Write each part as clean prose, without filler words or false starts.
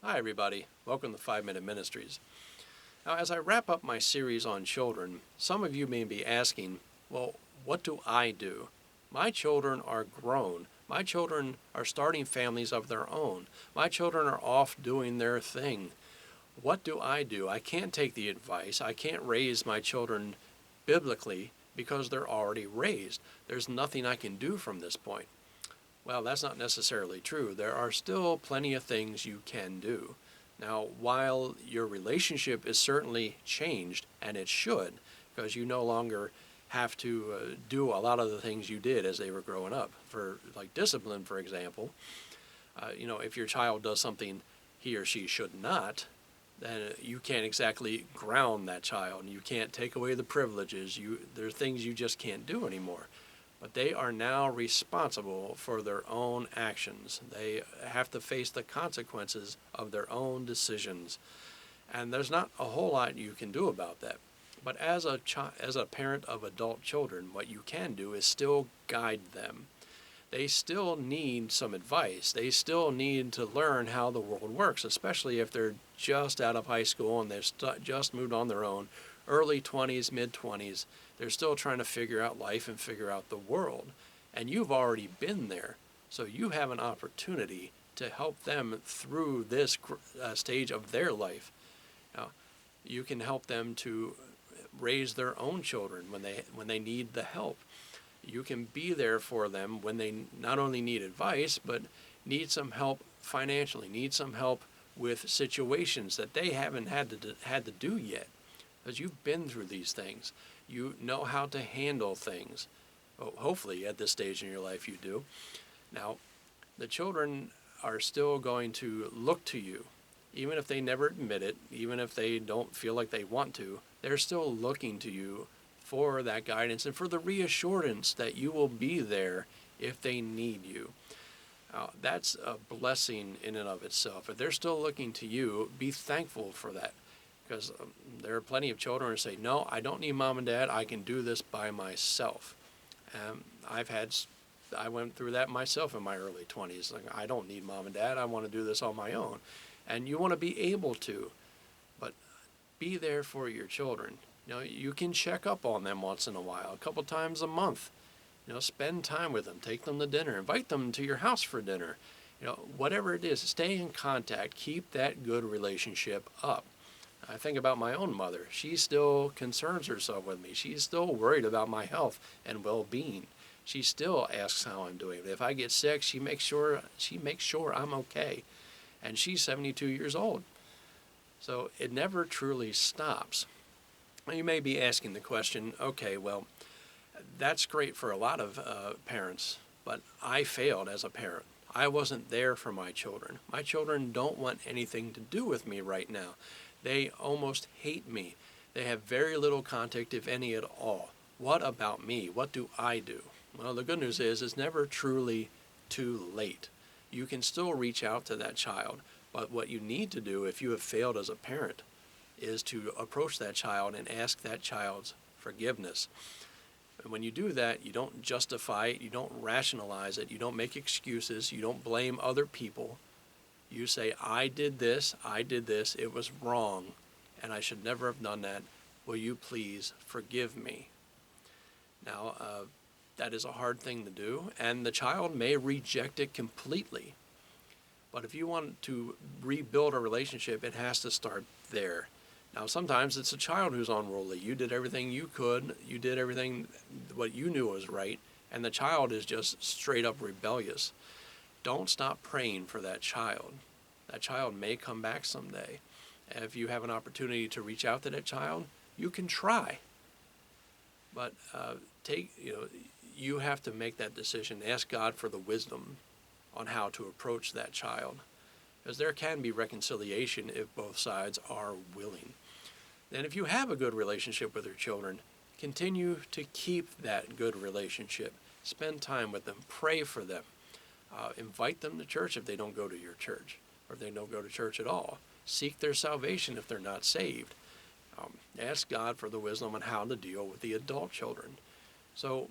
Hi, everybody. Welcome to 5 Minute Ministries. Now, as I wrap up my series on children, some of you may be asking, well, what do I do? My children are grown. My children are starting families of their own. My children are off doing their thing. What do? I can't take the advice. I can't raise my children biblically because they're already raised. There's nothing I can do from this point. Well, that's not necessarily true. There are still plenty of things you can do. Now, while your relationship is certainly changed, and it should, because you no longer have to do a lot of the things you did as they were growing up. For like discipline, for example, if your child does something he or she should not, then you can't exactly ground that child. You can't take away the privileges. There are things you just can't do anymore. But they are now responsible for their own actions. They have to face the consequences of their own decisions. And there's not a whole lot you can do about that. But as a parent of adult children, what you can do is still guide them. They still need some advice. They still need to learn how the world works, especially if they're just out of high school and they've just moved on their own, early 20s, mid 20s. They're still trying to figure out life and figure out the world. And you've already been there. So you have an opportunity to help them through this stage of their life. Now, you can help them to raise their own children when they need the help. You can be there for them when they not only need advice, but need some help financially, need some help with situations that they haven't had to do yet. Because you've been through these things. You know how to handle things. Well, hopefully at this stage in your life you do. Now, the children are still going to look to you. Even if they never admit it, even if they don't feel like they want to, they're still looking to you for that guidance and for the reassurance that you will be there if they need you. That's a blessing in and of itself. If they're still looking to you, be thankful for that. Because there are plenty of children who say, no, I don't need mom and dad. I can do this by myself. I went through that myself in my early 20s. Like, I don't need mom and dad. I want to do this on my own. And you want to be able to, but be there for your children. You can check up on them once in a while, a couple times a month. Spend time with them, take them to dinner, invite them to your house for dinner. Whatever it is, stay in contact, keep that good relationship up. I think about my own mother. She still concerns herself with me. She's still worried about my health and well-being. She still asks how I'm doing. If I get sick, she makes sure I'm okay. And she's 72 years old. So it never truly stops. You may be asking the question, okay, well, that's great for a lot of parents, but I failed as a parent. I wasn't there for my children. My children don't want anything to do with me right now. They almost hate me. They have very little contact, if any at all. What about me? What do I do? Well, the good news is it's never truly too late. You can still reach out to that child, but what you need to do if you have failed as a parent is to approach that child and ask that child's forgiveness. And when you do that, you don't justify it, you don't rationalize it, you don't make excuses, you don't blame other people. You say, I did this, it was wrong, and I should never have done that. Will you please forgive me? Now, that is a hard thing to do, and the child may reject it completely. But if you want to rebuild a relationship, it has to start there. Now, sometimes it's a child who's unruly. You did everything you could. You did everything what you knew was right, and the child is just straight up rebellious. Don't stop praying for that child. That child may come back someday. If you have an opportunity to reach out to that child, you can try. But you have to make that decision. Ask God for the wisdom on how to approach that child. Because there can be reconciliation if both sides are willing. And if you have a good relationship with your children, continue to keep that good relationship. Spend time with them. Pray for them. Invite them to church if they don't go to your church, or if they don't go to church at all. Seek their salvation if they're not saved. Ask God for the wisdom on how to deal with the adult children. So,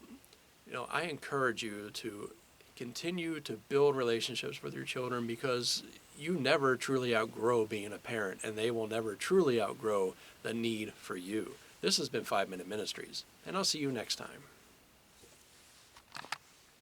I encourage you to continue to build relationships with your children, because you never truly outgrow being a parent, and they will never truly outgrow the need for you. This has been 5 Minute Ministries, and I'll see you next time.